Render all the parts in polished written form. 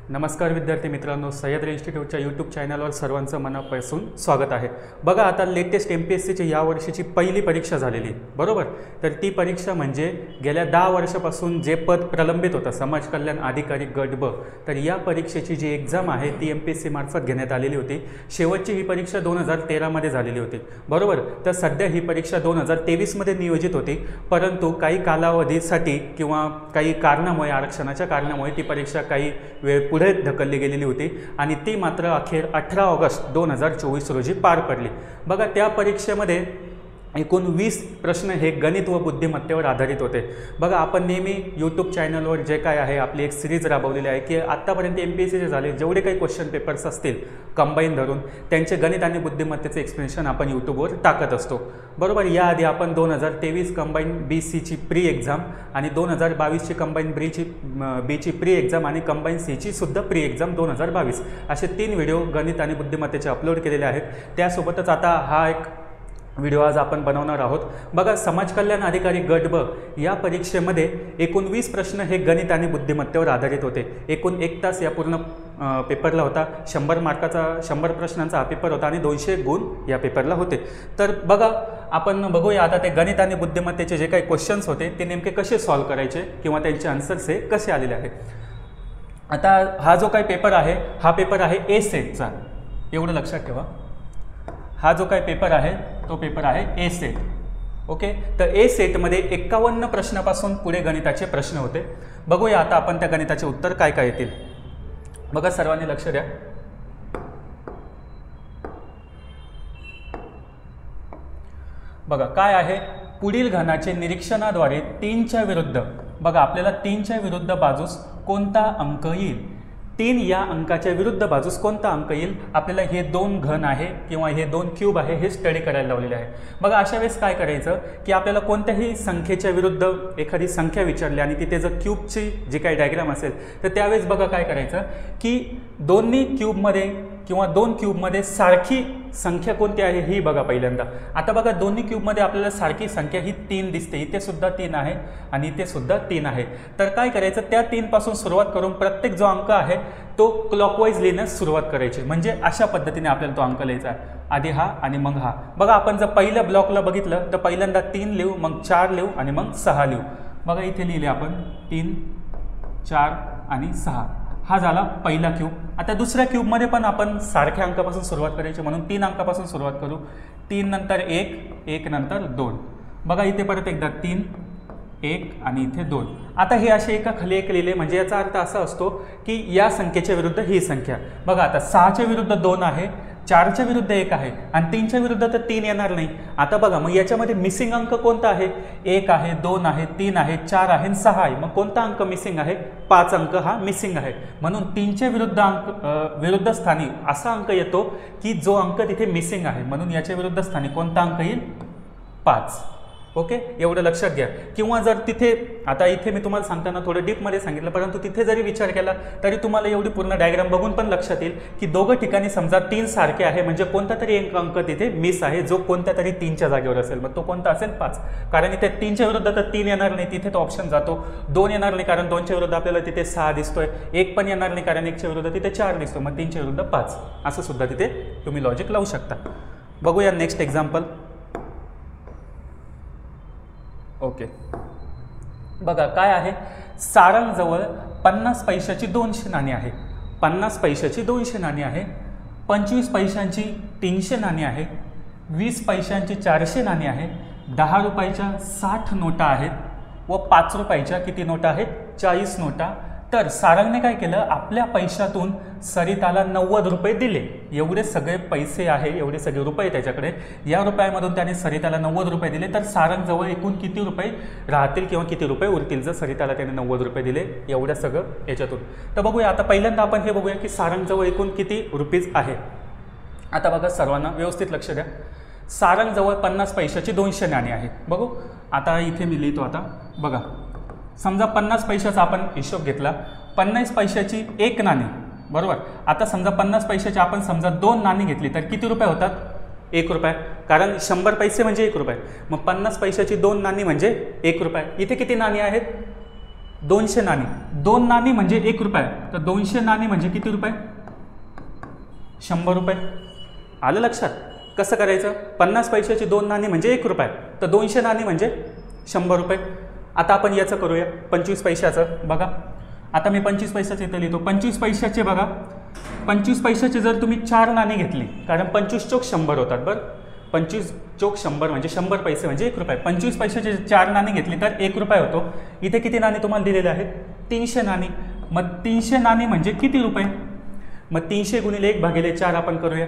नमस्कार विद्यार्थी मित्रांनो, सह्याद्री इन्स्टिट्यूटच्या यूट्यूब चॅनलवर सर्वांचं मनापासून स्वागत आहे। बघा, आता लेटेस्ट MPSCची या वर्षीची पहिली परीक्षा झालेली बरोबर। तर ती परीक्षा म्हणजे गेल्या 10 वर्षापासून जे पद प्रलंबित होतं समाज कल्याण अधिकारी गट ब, तर या परीक्षेची जी एक्झाम आहे ती MPSC मार्फत घेण्यात आलेली होती। शेवटची ही परीक्षा 2013 मध्ये झालेली होती बरोबर। तर सध्या ही परीक्षा 2023 मध्ये नियोजित होती, परंतु काही कालावधीसाठी किंवा काही कारणामुळे, आरक्षणाच्या कारणामुळे ती परीक्षा काही वेळ पुढे ढकलली गेलेली होती आणि ती मात्र अखेर 18 ऑगस्ट 2024 रोजी पार पडली। बघा, त्या परीक्षेमध्ये एकूण 20 प्रश्न हे गणित व बुद्धिमत्तेवर आधारित होते। बघा, आपण नेहमी यूट्यूब चॅनलवर जे काय आहे आपली एक सिरीज राबवलेली आहे की आत्तापर्यंत MPSCचे झाले जेवढे काही क्वेश्चन पेपर्स असतील कंबाईन धरून त्यांचे गणित आणि बुद्धिमत्तेचे एक्सप्लेनेशन आपण यूट्यूबवर टाकत असतो बरोबर। याआधी आपण 2023 कंबाईन BCची प्री एक्झाम आणि 2022ची कंबाईन बीची प्री एक्झाम आणि कंबाईन Cची सुद्धा प्री एक्झाम 2022 असे 3 व्हिडिओ गणित आणि बुद्धिमत्तेचे अपलोड केलेले आहेत। त्यासोबतच आता हा एक व्हिडिओ आज आपण बनवणार आहोत। बघा, समाज कल्याण अधिकारी गट ब या परीक्षेमध्ये एकूण 20 प्रश्न हे गणित आणि बुद्धिमत्तेवर आधारित होते। एकूण 1 तास या पूर्ण पेपरला होता। 100 मार्काचा 100 प्रश्नांचा हा पेपर होता आणि 200 गुण या पेपरला होते। तर बघा, आपण बघूया आता ते गणित आणि बुद्धिमत्तेचे जे काही क्वेश्चन्स होते ते नेमके कसे सॉल्व्ह करायचे किंवा त्यांचे आन्सर्स हे कसे आलेले आहेत। आता हा जो काही पेपर आहे हा पेपर आहे A सेटचा, एवढं लक्षात ठेवा। हा जो काही पेपर आहे तो पेपर आहे A सेट। ओके, तर A सेटमध्ये 51 प्रश्नापासून पुढे गणिताचे प्रश्न होते। बघूया आता आपण त्या गणिताचे उत्तर काय काय येतील। बघा, सर्वांनी लक्ष द्या। बघा काय आहे, पुढील घनाचे निरीक्षणाद्वारे 3च्या विरुद्ध, बघा आपल्याला 3च्या विरुद्ध बाजूस कोणता अंक येईल। 3 या अंकाच्या विरुद्ध बाजूस कोणता अंक येईल, आपल्याला हे 2 घन आहे किंवा हे 2 क्यूब आहे हे स्टडी करायला लावलेले आहे। बघा, अशा वेळेस काय करायचं की आपल्याला कोणत्याही संख्येच्या विरुद्ध एखादी संख्या विचारली आणि तिथे जर क्यूबची जी काही डायग्राम असेल तर त्यावेळेस बघा काय करायचं की दोन्ही क्यूबमध्ये किंवा 2 क्यूबमध्ये सारखी संख्या कोणती आहे ही बघा पहिल्यांदा। आता बघा, दोन्ही क्यूबमध्ये आपल्याला सारखी संख्या ही 3 दिसते, इथे सुद्धा 3 आहे आणि इथे सुद्धा 3 आहे। तर काय करायचं, त्या 3 पासून सुरुवात करून प्रत्येक जो अंक आहे तो क्लॉकवाईज लिहिण्यास सुरुवात करायची, म्हणजे अशा पद्धतीने आपल्याला तो अंक लिहायचा आहे। आधी हा आणि मग हा। बघा, आपण जर पहिल्या ब्लॉकला बघितलं तर पहिल्यांदा 3 लिहू, मग 4 लिहू आणि मग 6 लिहू। बघा, इथे लिहिले आपण 3, 4 आणि 6, हा झाला पहिला क्यूब। आता दुसऱ्या क्यूबमध्ये पण आपण सारख्या अंकापासून सुरुवात करायची, म्हणून 3 अंकापासून सुरुवात करू। 3 नंतर 1, 1 नंतर 2। बघा, इथे परत एकदा 3, 1 आणि इथे 2। आता हे असे एका खाली एक लिहिले, म्हणजे याचा अर्थ असा असतो की या संख्येच्या विरुद्ध ही संख्या। बघा, आता 6च्या विरुद्ध 2 आहे, 4च्या विरुद्ध 1 आहे आणि 3च्या विरुद्ध तर 3 येणार नाही। आता बघा, मग याच्यामध्ये मिसिंग अंक कोणता आहे, 1 आहे, 2 आहे, 3 आहे, 4 आहे आणि 6 आहे। मग कोणता अंक मिसिंग आहे, 5 अंक हा मिसिंग आहे। म्हणून 3च्या विरुद्ध स्थानी असा अंक येतो की जो अंक तिथे मिसिंग आहे, म्हणून याच्या विरुद्ध स्थानी कोणता अंक येईल, 5। ओके, एवढं लक्षात घ्या। किंवा जर तिथे, आता इथे मी तुम्हाला सांगताना थोडं डीपमध्ये सांगितलं, परंतु तिथे जरी विचार केला तरी तुम्हाला एवढी पूर्ण डायग्राम बघून पण लक्षात येईल की दोघं ठिकाणी समजा 3 सारखे आहे, म्हणजे कोणता तरी एक अंक तिथे मिस आहे जो कोणत्या तरी 3च्या जागेवर असेल, मग तो कोणता असेल, 5। कारण इथे 3च्या विरुद्ध तर 3 येणार नाही, तिथे तो ऑप्शन जातो। 2 येणार नाही कारण 2च्या विरुद्ध आपल्याला तिथे 6 दिसतोय। 1 पण येणार नाही कारण 1च्या विरुद्ध तिथे 4 दिसतो, मग 3च्या विरुद्ध 5, असं सुद्धा तिथे तुम्ही लॉजिक लावू शकता। बघूया नेक्स्ट एक्झाम्पल। ओके, बघा काय आहे, सारंगजवळ 50 पैशाची 200 नाणी आहे, 50 पैशाची 200 नाणी आहे, 25 पैशांची 300 नाणी आहे, 20 पैशांची 400 नाणी आहे, 10 रुपयाच्या 60 नोटा आहेत व 5 रुपयाच्या किती नोटा आहेत, 40 नोटा। तर सारंगने काय केलं, आपल्या पैशातून सरिताला 90 रुपये दिले। एवढे सगळे पैसे आहे, एवढे सगळे रुपये त्याच्याकडे, या रुपयामधून त्याने सरिताला 90 रुपये दिले। तर सारंगजवळ एकूण किती रुपये राहतील किंवा किती रुपये उरतील जर सरिताला त्याने 90 रुपये दिले, एवढं सगळं याच्यातून। तर बघूया, आता पहिल्यांदा आपण हे बघूया की सारंगजवळ एकूण किती रुपीज आहे। आता बघा, सर्वांना व्यवस्थित लक्ष द्या। सारंगजवळ 50 पैशाची 200 नाणी आहे। बघू, आता इथे मी लिहितो। आता बघा, समजा 50 पैशाचा आपण हिशोब घेतला, 50 पैशाची 1 नाणी बरोबर। आता समजा 50 पैशाची आपण समजा 2 नाणी घेतली तर किती रुपये होतात, 1 रुपया, कारण 100 पैसे म्हणजे 1 रुपये। मग 50 पैशाची 2 नाणी म्हणजे 1 रुपया। इथे किती नाणी आहेत, 200 नाणी, 2 नाणी म्हणजे 1 रुपया, तर 200 नाणी म्हणजे किती रुपये? 100 रुपये. आलं लक्षात? कसं करायचं? 50 पैशाची 2 नाणी म्हणजे 1 रुपया, तर 200 नाणी म्हणजे 100 रुपये. आता आपण याचं करूया 25 पैशाचं. बघा आता मी 25 पैशाचं इथं लिहितो. 25 पैशाचे बघा, 25 पैशाचे जर तुम्ही 4 नाणी घेतली, कारण 25 चोक 100 होतात बरं, 25 चोक 100 म्हणजे 100 पैसे म्हणजे 1 रुपये. 25 पैशाचे 4 नाणी घेतली तर 1 रुपया होतो. इथे किती नाणी तुम्हाला दिलेले आहेत? 300 नाणी. मग 300 नाणी म्हणजे किती रुपये? मग 300 गुणिले 1 भागिले 4 आपण करूया.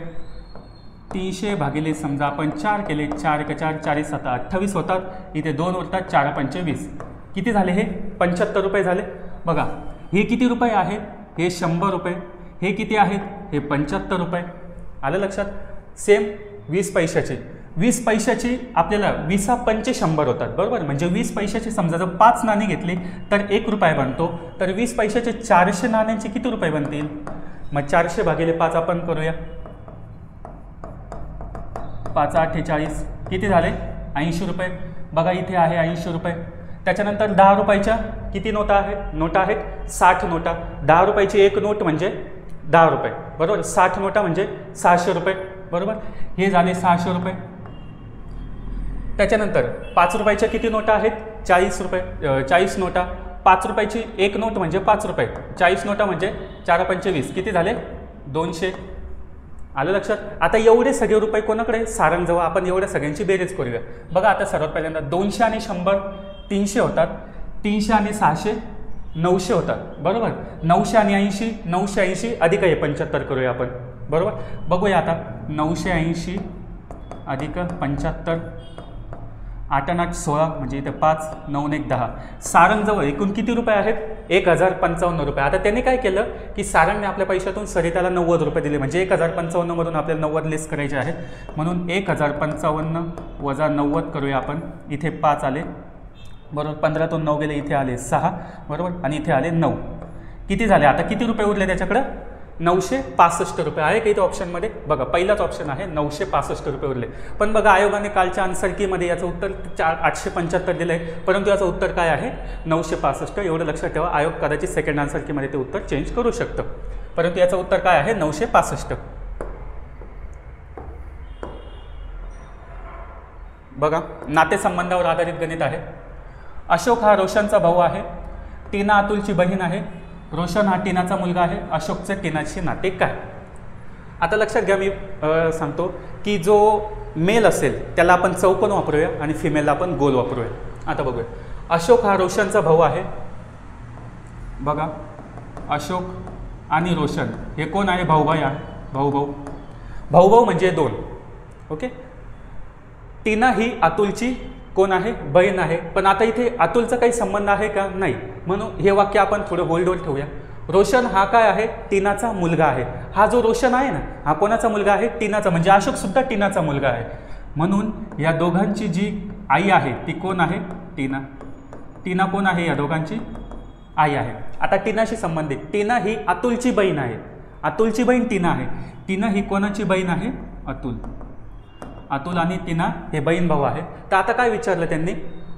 300 भागिले समजा आपण 4 केले, 4 × 4 4 7 28 होतात. इथे 2 उरतात, 4 × 5 20. किती झाले हे? 75 रुपये झाले. बघा हे किती रुपये आहेत? हे 100 रुपये. हे किती आहेत? हे 75 रुपये. आलं लक्षात? सेम 20 पैशाचे, 20 पैशाची आपल्याला 20 पंचे 100 होतात बरोबर. म्हणजे 20 पैशाची समजा जर 5 नाणी घेतली तर 1 रुपया बनतो. तर 20 पैशाचे 400 नाण्यांचे किती रुपये बनतील? मग 400 भागिले 5 आपण करूया. 5 × 8 = 40. किती झाले? 80 रुपये. बघा इथे आहे 80 रुपये. त्याच्यानंतर 10 रुपयाच्या किती नोटा आहेत? 60 नोटा. 10 रुपयाची एक नोट म्हणजे 10 रुपये बरोबर. 60 नोटा म्हणजे 600 रुपये बरोबर. हे झाले 600 रुपये. त्याच्यानंतर 5 रुपयाच्या किती नोटा आहेत? 40 रुपये, 40 नोटा. 5 रुपयाची एक नोट म्हणजे 5 रुपये. 40 नोटा म्हणजे 4 × 5 20. किती झाले? 200. आलं लक्षात? आता एवढे सगळे रुपये कोणाकडे? सारंगजवळ. आपण एवढ्या सगळ्यांची बेरीज करूया. बघा आता सर्वात पहिल्यांदा 200 आणि 100 300 होतात. 300 आणि 600 900 होतात बरोबर. 900 आणि 80 980 अधिक हे 75 करूया आपण बरोबर. बघूया आता 980 अधिक 75, 8 × 8 = 16 म्हणजे इथे 5 9 × 1 = 10. सारंगजवळ एकूण किती रुपये आहेत? 1055 रुपये. आता त्यांनी काय केलं की सारंगने आपल्या पैशातून सरिताला 90 रुपये दिले, म्हणजे 1055 मधून आपल्याला 90 लेस करायचे आहेत. म्हणून 1055 वजा 90 करूया आपण. इथे 5 आले बरोबर. 15तून 9 गेले, इथे आले 6 बरोबर, आणि इथे आले 9. किती झाले? आता किती रुपये उरले त्याच्याकडं? 965 रुपये आहे का इथे ऑप्शनमध्ये? बघा पहिलाच ऑप्शन आहे, 965 रुपये उरले. पण बघा आयोगाने कालच्या आन्सर कीमध्ये याचं उत्तर 875 दिलं आहे, परंतु याचं उत्तर काय आहे? 965. एवढं लक्षात ठेवा. आयोग कदाचित सेकंड आन्सर कीमध्ये ते उत्तर चेंज करू शकतं, परंतु याचं उत्तर काय आहे? 965. बघा नातेसंबंधावर आधारित गणित आहे. अशोक हा रोशनचा भाऊ आहे. टीना अतुलची बहीण आहे. रोशन हा टीनाचा मुलगा आहे. अशोकचे टीनाशी नाते काय? आता लक्षात घ्या, मी सांगतो की जो मेल असेल त्याला आपण चौकोन वापरूया आणि फिमेलला आपण गोल वापरूया. आता बघूया. अशोक हा रोशनचा भाऊ आहे. बघा अशोक आणि रोशन हे कोण आहे? भाऊ भाऊ म्हणजे 2. ओके. टीना ही अतुलची कोण आहे? बहीण आहे. पण आता इथे अतुलचा काही संबंध आहे का? नाही. म्हणून हे वाक्य आपण थोडं होल्डवर ठेवूया. रोशन हा काय आहे? टीनाचा मुलगा आहे. हा जो रोशन आहे ना, हा कोणाचा मुलगा आहे? टीनाचा. म्हणजे अशोक सुद्धा टीनाचा मुलगा आहे. म्हणून या दोघांची जी आई आहे ती कोण आहे? टीना. टीना कोण आहे? या दोघांची आई आहे. आता टीनाशी संबंधित, टीना ही अतुलची बहीण आहे. अतुलची बहीण टीना आहे. टीना ही कोणाची बहीण आहे? अतुल आणि टीना हे बहीण भाऊ आहे. तर आता काय विचारलं त्यांनी?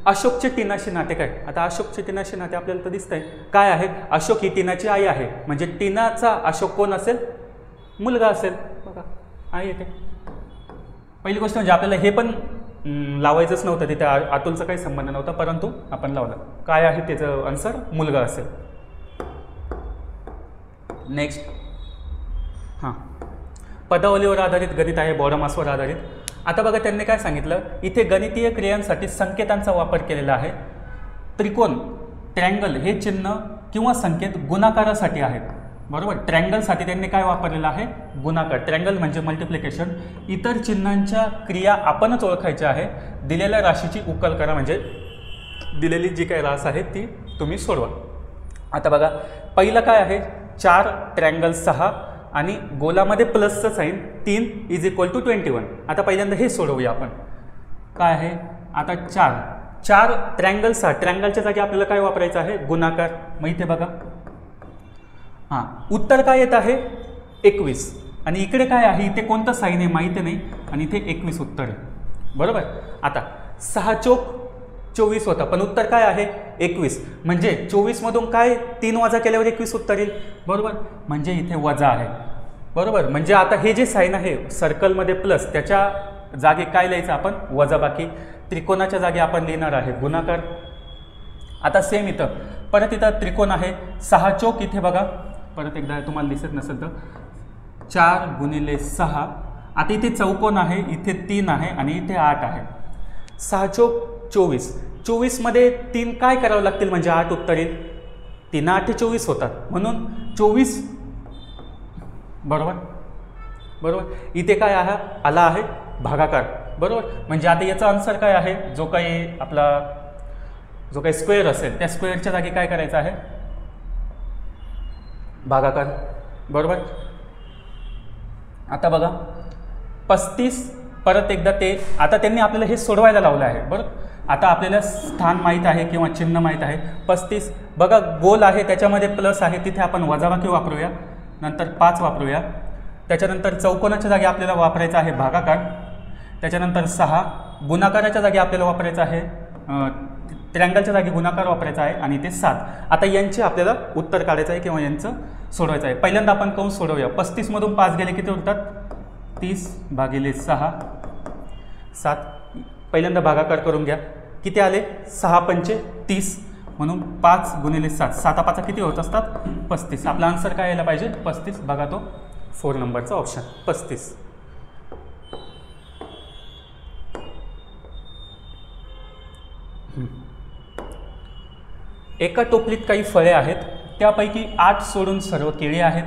अशोकचे टीनाशी नाते काय? आता अशोकचे टीनाशी नाते आपल्याला तर दिसतंय काय आहे? अशोक ही टीनाची आई आहे, म्हणजे टीनाचा अशोक कोण असेल? मुलगा असेल. बघा आई येते. पहिली गोष्ट म्हणजे आपल्याला हे पण लावायचंच नव्हतं, तिथे अतुलचा काही संबंध नव्हता, परंतु आपण लावलं. काय आहे त्याचं आन्सर? मुलगा असेल. नेक्स्ट. हां, पदावलीवर आधारित गणित आहे, बॉडमासवर आधारित. आता बघा त्यांनी काय सांगितलं, इथे गणितीय क्रियांसाठी संकेतांचा वापर केलेला आहे. त्रिकोण, ट्रँगल हे चिन्ह किंवा संकेत गुणाकारासाठी आहेत बरोबर. ट्रँगलसाठी त्यांनी काय वापरलेलं आहे? गुणाकार. ट्रँगल म्हणजे मल्टिप्लिकेशन. इतर चिन्हांच्या क्रिया आपणच ओळखायच्या आहे. दिलेल्या राशीची उकल करा, म्हणजे दिलेली जी काही रास आहे ती तुम्ही सोडवा. आता बघा पहिलं काय आहे? 4 ट्रँगल 6 आणि गोलामध्ये प्लसचं साईन 3 = 21. आता पहिल्यांदा हे सोडवूया आपण. काय आहे? आता 4 ट्रँगल 6. ट्रँगलच्या जागी आपल्याला काय वापरायचं आहे? गुणाकार. मग इथे बघा, हां, उत्तर काय येत आहे? 21. आणि इकडे काय आहे? इथे कोणतं साईन आहे माहिती नाही, आणि इथे 21 उत्तर आहे बरोबर. आता 6 चोक 24 होता, पण उत्तर काय आहे 21. म्हणजे 24 मधून काय 3 वजा केल्यावर 21 उत्तर येईल, बरोबर. म्हणजे इथे वजा आहे, बरोबर. म्हणजे आता हे जे साईन आहे सर्कलमध्ये प्लस, त्याच्या जागी काय लिहायचं आपण, वजाबाकी. त्रिकोणाच्या जागी आपण लिहिणार आहे गुणाकार. आता सेम इथं परत इथं त्रिकोण आहे, 6 चौक इथे बघा, परत एकदा तुम्हाला दिसत नसेल तर 4 गुणिले 6. आता इथे चौकोन आहे, इथे 3 आहे आणि इथे 8 आहे. 6 चौक 24. 24 मध्ये 3 काय करावं लागतील म्हणजे 8 उत्तर येईल. 3 8 24 होतात, म्हणून 24, बरोबर. बरोबर. इथे काय आला आहे भागाकार, बरोबर. म्हणजे आता याचा आन्सर काय आहे, जो काही स्क्वेअर असेल त्या स्क्वेअरच्या जागी काय करायचं आहे, भागाकार, बरोबर. आता बघा 35, परत एकदा आता त्यांनी आपल्याला हे सोडवायला लावलं आहे, बरोबर. आता आपल्याला स्थान माहीत आहे किंवा चिन्ह माहीत आहे. 35 बघा गोल आहे, त्याच्यामध्ये प्लस आहे, तिथे आपण वजाबाकी वापरूया, नंतर 5 वापरूया. त्याच्यानंतर चौकोनाच्या जागी आपल्याला वापरायचा आहे भागाकार. त्याच्यानंतर 6 गुणाकाराच्या जागी आपल्याला वापरायचं आहे, त्रिअँगलच्या जागी गुणाकार वापरायचा आहे, आणि ते 7. आता यांचे आपल्याला उत्तर काढायचं आहे किंवा यांचं सोडवायचं आहे. पहिल्यांदा आपण कंस सोडवूया. 35 मधून 5 गेले किती उरतात, 30 भागिले 6 7. पहिल्यांदा भागाकार करून घ्या, किती आले, 6 पंचे 30, म्हणून 5 गुणिले 7, 7 5 किती होत असतात 35. आपला आन्सर काय यायला पाहिजे 35. बघा तो 4 नंबरचा ऑप्शन 35. एका टोपलीत काही फळे आहेत, त्यापैकी 8 सोडून सर्व केळी आहेत,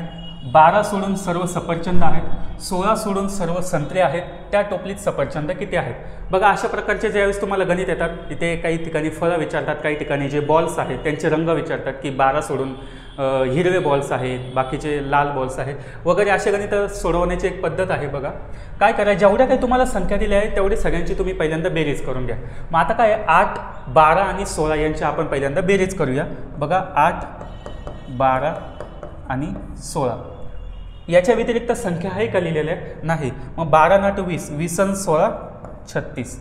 12 सोडून सर्व सफरचंद आहेत, 16 सोडून सर्व संत्रे आहेत. त्या टोपलीत सफरचंद किती आहेत. बघा अशा प्रकारचे ज्यावेळेस तुम्हाला गणित येतात, इथे काही ठिकाणी फळं विचारतात, काही ठिकाणी जे बॉल्स आहेत त्यांचे रंग विचारतात, की 12 सोडून हिरवे बॉल्स आहेत, बाकीचे लाल बॉल्स आहेत वगैरे. असे गणित सोडवण्याची एक पद्धत आहे. बघा काय करा, जेवढ्या काही तुम्हाला संख्या दिल्या आहे तेवढी सगळ्यांची तुम्ही पहिल्यांदा बेरीज करून घ्या. मग आता काय 8 12 आणि 16 यांची आपण पहिल्यांदा बेरीज करूया. बघा 8 12 आणि 16 याच्या व्यतिरिक्त संख्या आहे का लिहिलेल्या नाही. मग 12 × 20, 20 आणि 16 36,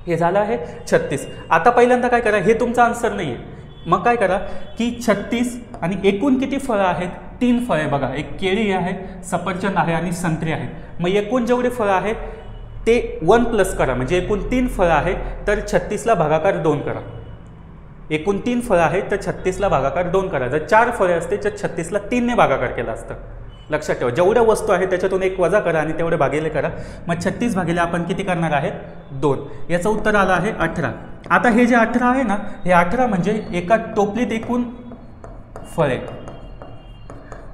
हे झालं आहे 36. आता पहिल्यांदा काय करा, हे तुमचा आन्सर नाही आहे, मग काय करा की 36 आणि एकूण किती फळं आहेत, 3 फळे. बघा एक केळी आहे, सफरचंद आहे आणि संत्री आहे. मग एकूण जेवढे फळं आहेत ते 1 प्लस करा, म्हणजे एकूण 3 फळं आहे, तर 36ला भागाकार 2 करा. एकूण 3 फळं आहेत तर 36ला भागाकार 2 करा. जर 4 फळे असते तर 36ला 3 ने भागाकार केला असतं. लक्षात ठेवा, जेवढ्या वस्तू आहेत त्याच्यातून 1 वजा करा आणि तेवढे भागिले करा. मग 36 भागिले आपण किती करणार आहे 2. याचं उत्तर आलं आहे 18. आता हे जे 18 आहे ना, हे 18 म्हणजे एका टोपलीत एकूण फळे.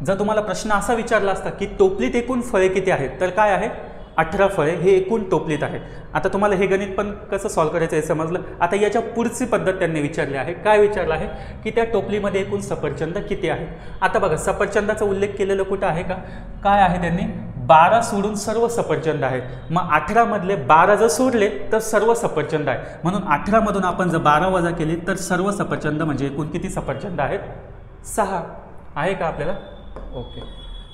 जर तुम्हाला प्रश्न असा विचारला असता की टोपलीत एकूण फळे किती आहेत, तर काय आहे 18 फळे हे एकूण टोपलीत आहेत. आता तुम्हाला हे गणित पण कसं सॉल्व्ह करायचं हे समजलं. आता याच्या पुढची पद्धत त्यांनी विचारली आहे. काय विचारलं आहे की त्या टोपलीमध्ये एकूण सफरचंद किती आहे. आता बघा सफरचंदाचा उल्लेख केलेलं कुठं आहे का, काय आहे त्यांनी 12 सोडून सर्व सफरचंद आहेत. मग 18 मधले 12 जर सोडले तर सर्व सफरचंद आहे, म्हणून 18 मधून आपण जर 12 वजा केले तर सर्व सफरचंद म्हणजे एकूण किती सफरचंद आहेत 6 आहे का आपल्याला. ओके,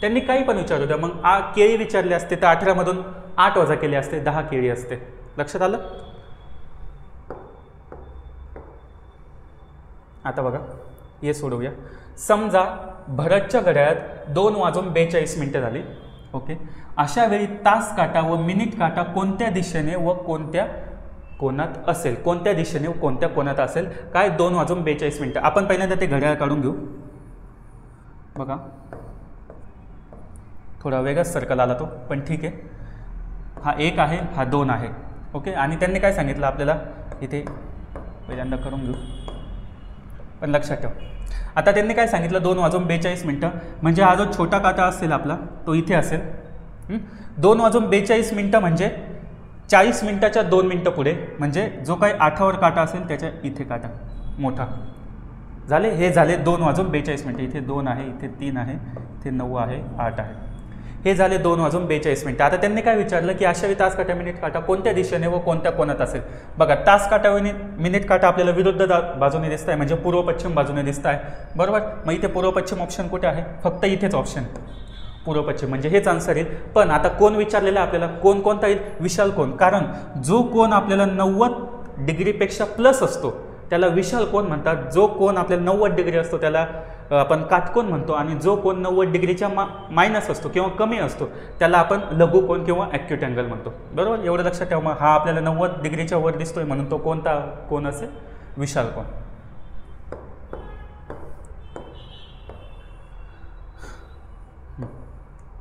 त्यांनी काही पण विचारू द्या. मग केळी विचारले असते तर 18 मधून 8 वजा केले असते, 10 केळी असते. लक्षात आलं. आता बघा हे सोडवूया. समजा भरतच्या घड्याळात 2:42 झाली. ओके, अशा वेळी तास काटा व मिनिट काटा कोणत्या दिशेने व कोणत्या कोनात असेल. कोणत्या दिशेने व कोणत्या कोनात असेल. काय 2:42. आपण पहिल्यांदा ते घड्याळ काढून घेऊ. बघा थोडा वेगळाच सर्कल आला तो, पण ठीक आहे. हा 1 आहे, हा 2 आहे. ओके, आणि त्यांनी काय सांगितलं आपल्याला इथे पहिल्यांदा करून घेऊ, पण लक्षात ठेव. आता त्यांनी काय सांगितलं 2:42 म्हणजे हा जो छोटा काटा असेल आपला तो इथे असेल. 2:42 म्हणजे 40 मिनिटाच्या 2 मिनिटं पुढे, म्हणजे जो काही 8वर काटा असेल त्याच्या इथे काटा मोठा झाले. हे झाले 2:42. इथे 2 आहे, इथे 3 आहे, इथे 9 आहे, 8 आहे. हे झाले 2:42. आता त्यांनी काय विचारलं की अशा वेळी तास काटा मिनिट काटा कोणत्या दिशेने व कोणत्या कोनात असेल. बघा तास काटा व मिनिट काटा आपल्याला विरुद्ध बाजूने दिसत आहे, म्हणजे पूर्व पश्चिम बाजूने दिसत आहे. बरोबर. मग इथे पूर्व पश्चिम ऑप्शन कुठे आहे, फक्त इथेच ऑप्शन पूर्व पश्चिम, म्हणजे हेच आन्सर येईल. पण आता कोण विचारलेला आपल्याला, कोण कोणता येईल, विशाल कोण. कारण जो कोण आपल्याला 90 डिग्रीपेक्षा प्लस असतो त्याला विशाल कोन म्हणतात. जो कोन आपल्याला 90 डिग्री असतो त्याला आपण काटकोन म्हणतो, आणि जो कोन 90 डिग्रीच्या मायनस असतो किंवा कमी असतो त्याला आपण लघु कोन किंवा ॲक्यूट अँगल म्हणतो. बरोबर, एवढं लक्षात ठेवा. हा आपल्याला 90 डिग्रीच्या वर दिसतोय म्हणून तो कोणता कोन असेल? विशाल कोन.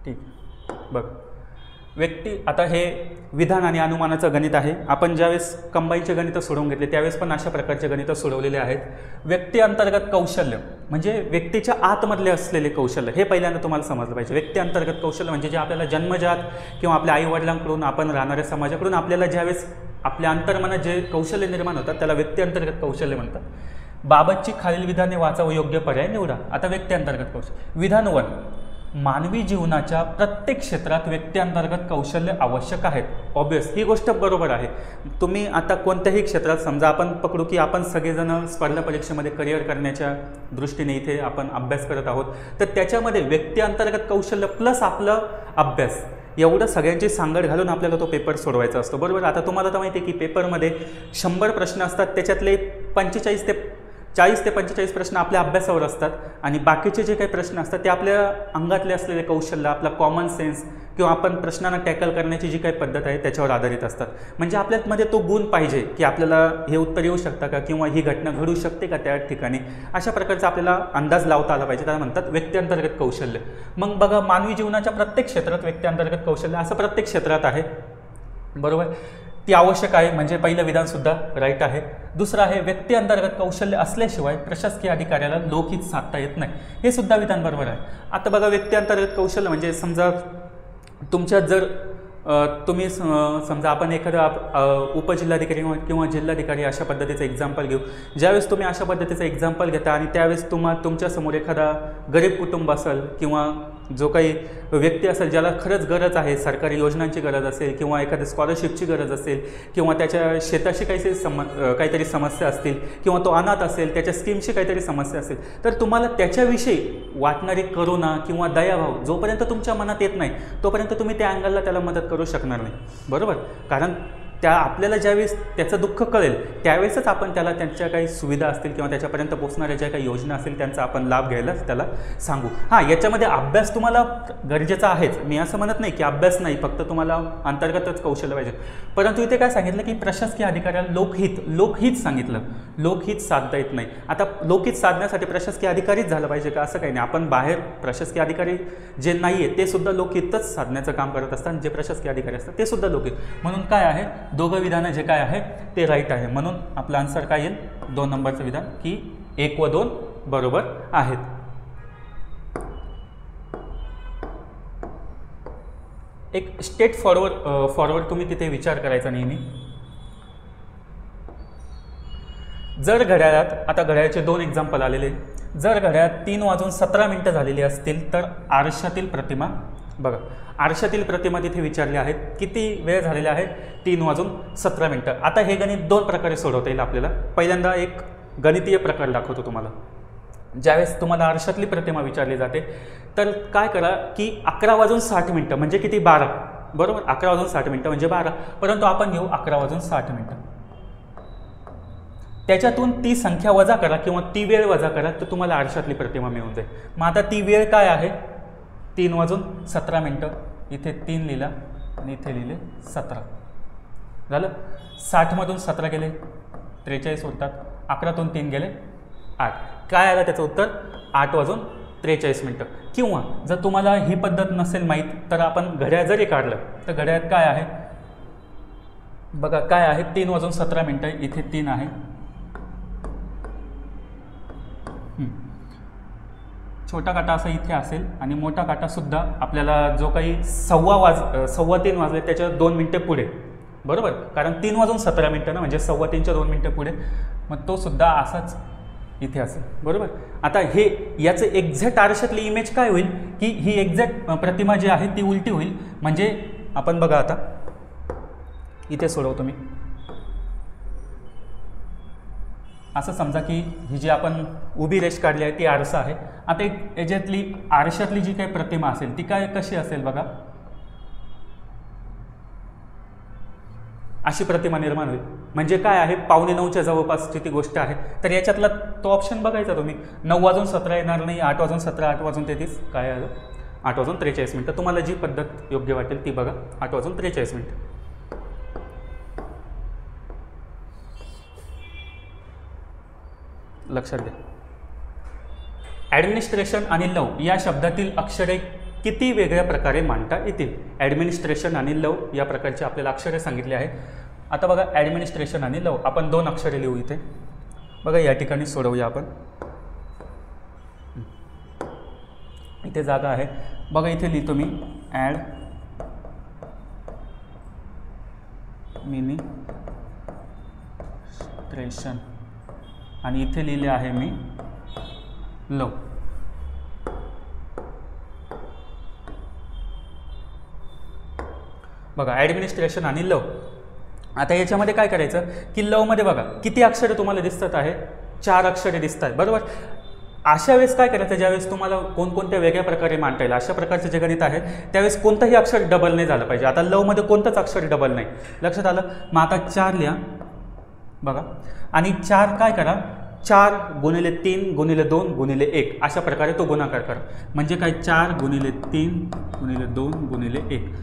ठीक, बघ व्यक्ती, आता हे विधान आणि अनुमानाचं गणित आहे. आपण ज्यावेळेस कंबाईनचे गणितं सोडवून घेतले त्यावेळेस पण अशा प्रकारचे गणितं सोडवलेले आहेत. व्यक्ती अंतर्गत कौशल्य म्हणजे व्यक्तीच्या आतमधले असलेले कौशल्य, हे पहिल्यांदा तुम्हाला समजलं पाहिजे. व्यक्ती अंतर्गत कौशल्य म्हणजे जे आपल्याला जन्मजात किंवा आपल्या आईवडिलांकडून, आपण राहणाऱ्या समाजाकडून आपल्याला ज्यावेळेस आपल्या अंतर्मनात जे कौशल्य निर्माण होतात त्याला व्यक्ती अंतर्गत कौशल्य म्हणतात. बाबतची खालील विधाने वाचा व योग्य पर्याय निवडा. आता व्यक्ती अंतर्गत कौशल्य. विधान 1, मानवी जीवनाच्या प्रत्येक क्षेत्रात व्यक्ती अंतर्गत कौशल्य आवश्यक आहेत. ऑब्वियस, ही गोष्ट बरोबर आहे. तुम्ही आता कोणत्याही क्षेत्रात, समजा आपण पकडू की आपण सगळेजण स्पर्धा परीक्षेमध्ये करिअर करण्याच्या दृष्टीने इथे आपण अभ्यास करत आहोत, तर त्याच्यामध्ये व्यक्ती अंतर्गत कौशल्य प्लस आपलं अभ्यास, एवढं सगळ्यांची सांगड घालून आपल्याला तो पेपर सोडवायचा असतो. बरोबर, आता तुम्हाला तर माहिती आहे की पेपरमध्ये 100 प्रश्न असतात, त्याच्यातले 40 ते 45 प्रश्न आपल्या अभ्यासावर असतात, आणि बाकीचे जे काही प्रश्न असतात ते आपल्या अंगातले असलेले कौशल्य, आपला कॉमन सेन्स किंवा आपण प्रश्नांना टॅकल करण्याची जी काही पद्धत आहे त्याच्यावर आधारित असतात. म्हणजे आपल्यामध्ये तो गुण पाहिजे की आपल्याला हे उत्तर येऊ शकतं का, किंवा ही घटना घडू शकते का त्या ठिकाणी, अशा प्रकारचा आपल्याला अंदाज लावता आला पाहिजे. त्याला म्हणतात व्यक्ती अंतर्गत कौशल्य. मग बघा, मानवी जीवनाच्या प्रत्येक क्षेत्रात व्यक्ती अंतर्गत कौशल्य असं प्रत्येक क्षेत्रात आहे. बरोबर, ती आवश्यक आहे, म्हणजे पहिलं विधानसुद्धा राईट आहे. दुसरं आहे, व्यक्ती अंतर्गत कौशल्य असल्याशिवाय प्रशासकीय अधिकाऱ्याला लोकहित साधता येत नाही. हे सुद्धा विधान बरोबर आहे. आता बघा, व्यक्ती अंतर्गत कौशल्य म्हणजे समजा तुमच्यात जर तुम्ही समजा आपण एखादा उपजिल्हाधिकारी किंवा जिल्हाधिकारी अशा पद्धतीचं एक्झाम्पल घेऊ. ज्यावेळेस तुम्ही अशा पद्धतीचं एक्झाम्पल घेता आणि त्यावेळेस तुमच्यासमोर एखादा गरीब कुटुंब असेल किंवा जो काही व्यक्ती असेल ज्याला खरंच गरज आहे, सरकारी योजनांची गरज असेल किंवा एखाद्या स्कॉलरशिपची गरज असेल किंवा त्याच्या शेताशी काहीतरी समस्या असतील किंवा तो अनाथ असेल, त्याच्या स्कीमशी काहीतरी समस्या असेल, तर तुम्हाला त्याच्याविषयी वाटणारी करुणा किंवा दयाभाव जोपर्यंत तुमच्या मनात येत नाही तोपर्यंत तुम्ही त्या अँगलला त्याला मदत करू शकणार नाही. बरोबर, कारण आपल्याला ज्यावेळेस त्याचं दुःख कळेल त्यावेळेसच आपण त्याला त्यांच्या काही सुविधा असतील किंवा त्याच्यापर्यंत पोहोचणाऱ्या ज्या काही योजना असतील त्यांचा आपण लाभ घ्यायला त्याला सांगू. हां, याच्यामध्ये अभ्यास तुम्हाला गरजेचा आहेच, मी असं म्हणत नाही की अभ्यास नाही, फक्त तुम्हाला अंतर्गतच कौशल्य पाहिजे. परंतु इथे काय सांगितलं की प्रशासकीय अधिकाऱ्याला लोकहित सांगितलं, लोकहित साधता येत नाही. आता लोकहित साधण्यासाठी प्रशासकीय अधिकारीच झालं पाहिजे का, असं काही नाही. आपण बाहेर प्रशासकीय अधिकारी जे नाही आहे ते सुद्धा लोकहितच साधण्याचं काम करत असतात, जे प्रशासकीय अधिकारी असतात ते सुद्धा लोकहित. म्हणून काय आहे, दोघं विधानं जे काय आहे ते राईट आहे. म्हणून आपला आन्सर काय येईल, 2 नंबरचं विधान, की 1 व 2 बरोबर आहेत. एक स्टेट फॉरवर्ड तुम्ही तिथे विचार करायचा नेहमी. जर घड्याळात, आता घड्याळाचे 2 एक्झाम्पल आलेले, जर घड्याळात 3:17 झालेली असतील तर आरशातील प्रतिमा, बघा आरशातील प्रतिमा तिथे विचारली आहेत, किती वेळ झालेला आहे, 3:17. आता हे गणित 2 प्रकारे सोडवता येईल आपल्याला. पहिल्यांदा एक गणितीय प्रकार दाखवतो तुम्हाला. ज्यावेळेस तुम्हाला आरशातली प्रतिमा विचारली जाते तर काय करा की 11:60 म्हणजे किती, 12. बरोबर, 11:60 म्हणजे 12, परंतु आपण घेऊ 11:60. त्याच्यातून ती संख्या वजा करा किंवा ती वेळ वजा करा तर तुम्हाला आरशातली प्रतिमा मिळून जाईल. मग आता ती वेळ काय आहे, 3:17. इथे 3 लिहिला आणि इथे लिहिले 17 झालं. 60मधून 17 गेले 43 होतात, 11तून 3 गेले 8. काय आलं त्याचं उत्तर, 8:43. किंवा जर तुम्हाला ही पद्धत नसेल माहीत तर आपण घड्याळ जरी काढलं तर घड्याळात काय आहे बघा, काय आहे 3:17. इथे 3 आहे, छोटा काटा असा इथे असेल आणि मोठा काटासुद्धा आपल्याला जो काही 3:15 वाजले त्याच्या 2 मिनटे पुढे. बरोबर, कारण 3:17 ना, म्हणजे 3:15च्या 2 मिनटे पुढे, मग तो सुद्धा असाच इथे असेल. बरोबर, आता हे याचं एक्झॅक्ट आरशातली इमेज काय होईल की ही एक्झॅक्ट प्रतिमा जी आहे ती उलटी होईल. म्हणजे आपण बघा आता इथे सोडवतो मी. असं समजा की ही जी आपण उभी रेष काढली आहे ती आरसा आहे. आता एक याच्यातली आरशातली जी काही प्रतिमा असेल ती काय कशी असेल बघा, अशी प्रतिमा निर्माण होईल. म्हणजे काय आहे, 8:45च्या जवळपासची ती गोष्ट आहे. तर याच्यातला तो ऑप्शन बघायचा तुम्ही. 9:17 येणार नाही, 8:17, 8:33, काय आलं 8:43. तुम्हाला जी पद्धत योग्य वाटेल ती बघा. 8:43. लक्षात घ्या. ॲडमिनिस्ट्रेशन आणि लव या शब्दातील अक्षरे किती वेगळ्या प्रकारे मांडता येतील. ॲडमिनिस्ट्रेशन आणि लव या प्रकारचे आपल्याला अक्षरे सांगितले आहे. आता बघा, ॲडमिनिस्ट्रेशन आणि लव आपण 2 अक्षरे लिहू इथे. बघा या ठिकाणी सोडवूया आपण. इथे जागा आहे बघा, इथे लिहितो मी ॲडमिनिस्ट्रेशन आणि इथे लिहिले आहे मी लव. बघा ॲडमिनिस्ट्रेशन आणि लव. आता याच्यामध्ये काय करायचं की लवमध्ये बघा किती अक्षरे तुम्हाला दिसतात आहे, 4 अक्षरे दिसत आहेत बरोबर. अशा वेळेस काय करायचं, ज्यावेळेस तुम्हाला कोणकोणत्या वेगळ्या प्रकारे मांडता येईल अशा प्रकारचे जे गणित आहे त्यावेळेस कोणतंही अक्षर डबल नाही झालं पाहिजे. आता लवमध्ये कोणतंच अक्षर डबल नाही. लक्षात आलं. मग आता 4 लिहा बघा, आणि 4 काय करा, 4 गुणिले 3 गुणिले 2 गुणिले 1 अशा प्रकारे तो गुणाकार करा. म्हणजे काय, 4 गुणिले 3 गुणिले 2 गुणिले 1,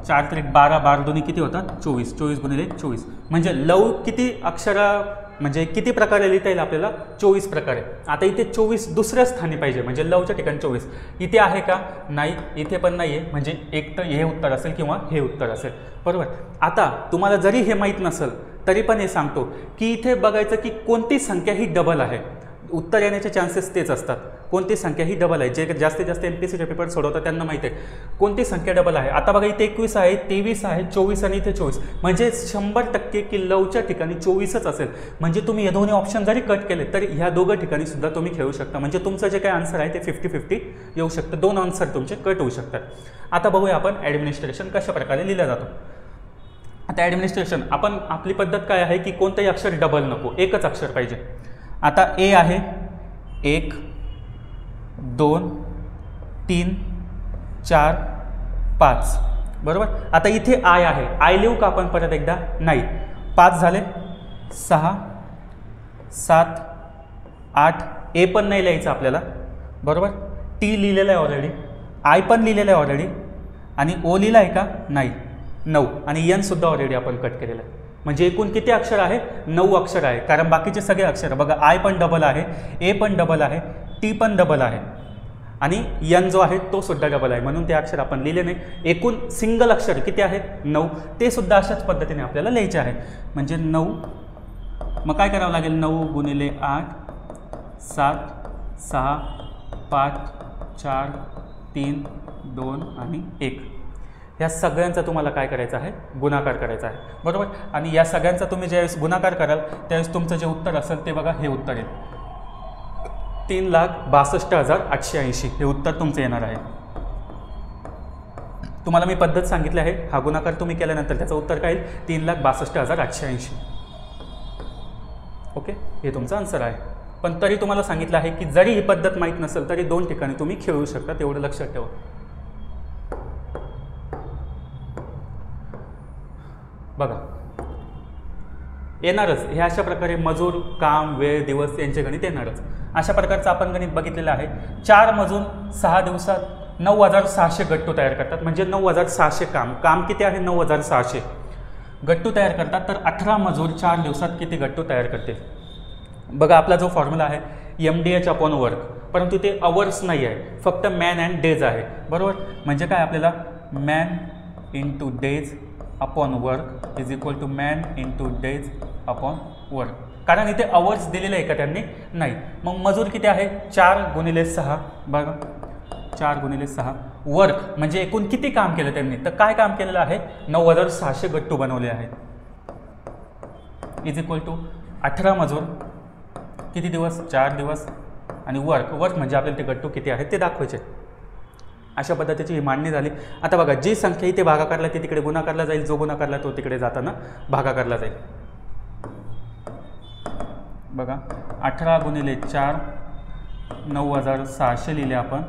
4 3 12, 12 दोन्ही किती होतात 24, 24 गुणिले 24. म्हणजे लव किती अक्षरा म्हणजे किती प्रकारे लिहिता येईल आपल्याला, 24 प्रकारे. आता इथे 24 दुसऱ्या स्थानी पाहिजे, म्हणजे लवच्या ठिकाणी 24. इथे आहे का, नाही, इथे पण नाही आहे. म्हणजे एक तर हे उत्तर असेल किंवा हे उत्तर असेल बरोबर. आता तुम्हाला जरी हे माहीत नसेल तरी पण हे सांगतो की इथे बघायचं की कोणती संख्या ही डबल आहे. उत्तर येण्याचे चान्सेस तेच असतात. कोणती संख्या ही डबल आहे, जे जास्तीत जास्त MPSCचे पेपर सोडवतात त्यांना माहिती आहे कोणती संख्या डबल आहे. आता बघा इथे 21 आहे, 23 आहे, 24 आणि इथे 24. म्हणजे 100% की लवच्या ठिकाणी 24च असेल. म्हणजे तुम्ही हे दोन्ही ऑप्शन जरी कट केले तरी ह्या दोघं ठिकाणी सुद्धा तुम्ही खेळू शकता. म्हणजे तुमचं जे काही आन्सर आहे ते 50-50 येऊ शकतं. 2 आन्सर तुमचे कट होऊ शकतात. आता बघूया आपण ॲडमिनिस्ट्रेशन कशा प्रकारे लिहिलं जातो. आता ॲडमिनिस्ट्रेशन आपण आपली पद्धत काय आहे की कोणतंही अक्षर डबल नको, एकच अक्षर पाहिजे. आता ए आहे 1 2 3 4 5 बरोबर. आता इथे आय आहे, आय लिहू का आपण परत एकदा, नाही. 5 झाले, 6 7 8, ए पण नाही लिहायचं आपल्याला बरोबर. टी लिहिलेलं आहे ऑलरेडी, आय पण लिहिलेलं आहे ऑलरेडी, आणि ओ लिहिलं आहे का, नाही. 9 आणि एन सुद्धा ऑलरेडी आपण कट केलेलं आहे. म्हणजे एकूण किती अक्षर आहे, 9 अक्षर आहे. कारण बाकीचे सगळे अक्षर बघा, आय पण डबल आहे, ए पण डबल आहे, टी पण डबल आहे, आणि एन जो आहे तो सुद्धा डबल आहे. म्हणून ते अक्षर आपण लिहिले नाही. एकूण सिंगल अक्षर किती आहेत, 9. ते सुद्धा अशाच पद्धतीने आपल्याला लिहायचे आहे. म्हणजे 9. मग काय करावं लागेल, 9 गुणिले 8 7 6 5 4 3 2 आणि 1. ह्या सगळ्यांचा तुम्हाला काय करायचं आहे, गुणाकार करायचा आहे बरोबर. आणि या सगळ्यांचा तुम्ही ज्यावेळेस गुणाकार कराल त्यावेळेस तुमचं जे उत्तर असेल ते बघा हे उत्तर आहे, 3,62,880 हे उत्तर तुमचं येणार आहे. तुम्हाला मी पद्धत सांगितली आहे. हा गुणाकार तुम्ही केल्यानंतर त्याचं उत्तर काय येईल, 3,62,880. ओके, हे तुमचं आन्सर आहे. पण तरी तुम्हाला सांगितलं आहे की जरी ही पद्धत माहीत नसेल तरी 2 ठिकाणी तुम्ही खेळू शकता, तेवढं लक्षात ठेवा. बघा येणारच हे अशा प्रकारे मजूर, काम, वेळ, दिवस यांचे गणित येणारच. अशा प्रकारचं आपण गणित बघितलेलं आहे. 4 मजूर 6 दिवसात 9,600 गट्टू तयार करतात. म्हणजे 9,600 काम किती आहे, 9,600 गट्टू तयार करतात. तर 18 मजूर 4 दिवसात किती गट्टू तयार करतील. बघा आपला जो फॉर्म्युला आहे MDH/वर्क, परंतु ते अवर्स नाही आहे, फक्त मॅन अँड डेज आहे बरोबर. म्हणजे काय आपल्याला man into days upon work is equal to man into days upon work. कारण इथे अवर्स दिलेले आहे का त्यांनी, नाही. मग मजूर किती आहे, 4 गुणिले 6 बघा, 4 गुणिले 6. वर्क म्हणजे एकूण किती काम केलं त्यांनी, तर काय काम केलेलं आहे, 9,600 गट्टू बनवले आहेत. इज इक्वल टू 18 मजूर किती दिवस, 4 दिवस, आणि वर्क म्हणजे आपल्याला ते गट्टू किती आहेत ते दाखवायचे. अशा पद्धतीची ही मांडणी झाली. आता बघा जी संख्या इथे भागाकारला ती तिकडे गुणाकारला जाईल, जो गुणाकारला तो तिकडे जाताना भागाकारला जाईल. बघा 18 गुणिले 4 9,600 लिहिले आपण,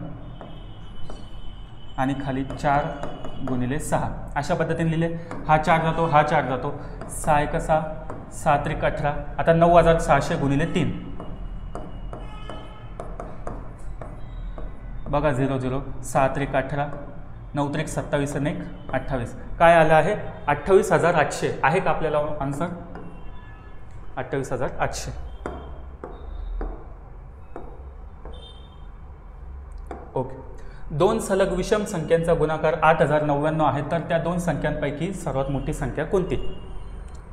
आणि खाली 4 गुणिले 6 अशा पद्धतीने लिहिले. हा 4 जातो, हा 4 जातो, 6 1 6, 6 3 18. आता 9600 गुणिले 3 बघा 0 0, 6 3 18, 9 3 27 आणि 1 28. काय आलं आहे 28,800 आहे का आपल्याला आन्सर? 28,800. ओके. 2 सलग विषम संख्यांचा गुणाकार 8099 आहे, तर त्या 2 संख्यांपैकी सर्वात मोठी संख्या कोणती?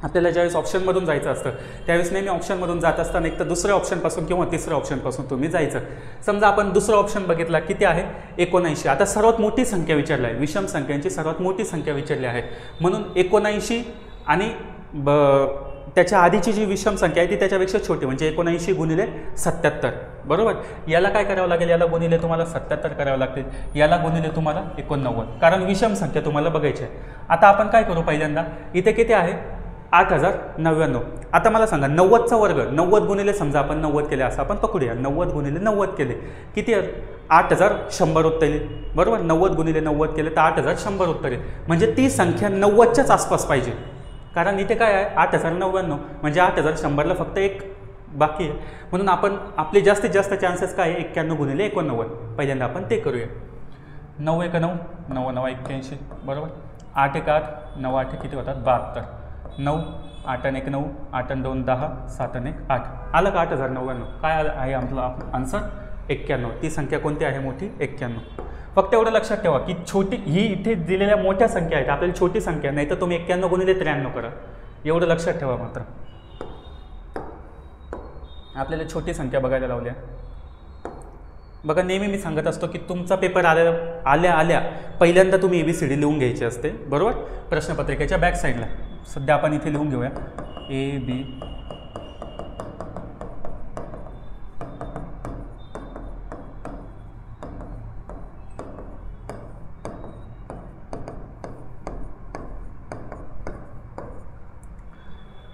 आपल्याला ज्यावेळेस ऑप्शनमधून जायचं असतं त्यावेळेस नेहमी ऑप्शनमधून जात असताना एक तर दुसऱ्या ऑप्शनपासून किंवा तिसऱ्या ऑप्शनपासून तुम्ही जायचं. समजा आपण दुसरा ऑप्शन बघितला, किती आहे 79. आता सर्वात मोठी संख्या विचारली आहे, विषम संख्यांची सर्वात मोठी संख्या विचारली आहे, म्हणून 79 आणि त्याच्या आधीची जी विषम संख्या आहे ती त्याच्यापेक्षा छोटी, म्हणजे 79 गुणिले 77. बरोबर. याला काय करावं लागेल, याला गुणिले तुम्हाला 77 करावं लागतील, याला गुणिले तुम्हाला 89, कारण विषम संख्या तुम्हाला बघायची आहे. आता आपण काय करू, पहिल्यांदा इथे किती आहे 8099. आता मला सांगा 90चा वर्ग, 90 गुणिले समजा आपण 90 केले असं आपण पकडूया, 90 गुणिले 90 केले किती 8100 उत्तर येईल. बरोबर. 90 गुणिले 90 केले तर 8100 उत्तर येईल, म्हणजे ती संख्या 90च्याच आसपास पाहिजे, कारण इथे काय आहे 8099 म्हणजे 8100ला फक्त एक बाकी आहे, म्हणून आपण आपले जास्तीत जास्त चान्सेस काय आहे 91 गुणिले 89. पहिल्यांदा आपण ते करूया. 9 1 9, 9 9 81. बरोबर. 8 1 8, 9 8 किती होतात 72. 9 8 1 9, 8 2 10, 7 1 8. आलं का 8099. काय आहे आपला आन्सर 91. ती संख्या कोणती आहे मोठी 91. फक्त एवढं लक्षात ठेवा की छोटी ही इथे दिलेल्या मोठ्या संख्या आहेत, आपल्याला छोटी संख्या नाही तर तुम्ही 91 गुणिले 93 करा, एवढं लक्षात ठेवा. मात्र आपल्याला छोटी संख्या बघायला लावल्या. बघा नेहमी मी सांगत असतो की तुमचा पेपर आल्या पहिल्यांदा तुम्ही ABCD लिहून घ्यायची असते. बरोबर. प्रश्नपत्रिकेच्या बॅक साईडला सध्या आपण इथे लिहून घेऊया AB.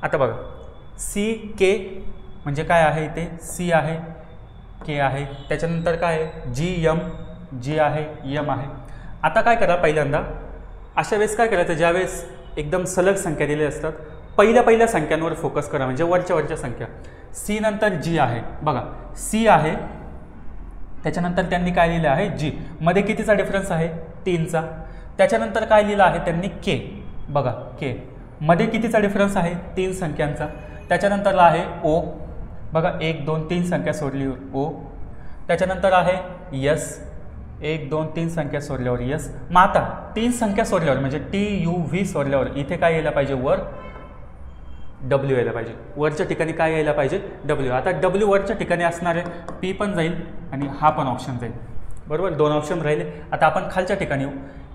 आता बघा CK म्हणजे काय आहे, इथे C आहे, K आहे, त्याच्यानंतर काय आहे GM, G आहे, M आहे. आता काय करा, पहिल्यांदा अशा वेळेस काय करायचं, ज्यावेळेस एकदम सलग संख्या दिल्या असतात पहिल्या संख्यांवर फोकस करा, म्हणजे वरच्या संख्या. C नंतर G आहे, बघा C आहे, त्याच्यानंतर त्यांनी काय लिहिलं आहे G, मध्ये कितीचा डिफरन्स आहे 3चा. त्याच्यानंतर काय लिहिलं आहे त्यांनी K, बघा K मध्ये कितीचा डिफरन्स आहे 3 संख्यांचा. त्याच्यानंतरला आहे O, बघा 1 2 3 संख्या सोडली O. त्याच्यानंतर आहे S, 1 2 3 संख्या सोडल्यावर S. मग आता 3 संख्या सोडल्यावर म्हणजे TUV सोडल्यावर इथे काय यायला पाहिजे, वर W यायला पाहिजे, वरच्या ठिकाणी काय यायला पाहिजे W. आता W वरच्या ठिकाणी असणारे P पण जाईल आणि हा पण ऑप्शन जाईल. बरोबर. 2 ऑप्शन राहिले. आता आपण खालच्या ठिकाणी येऊ.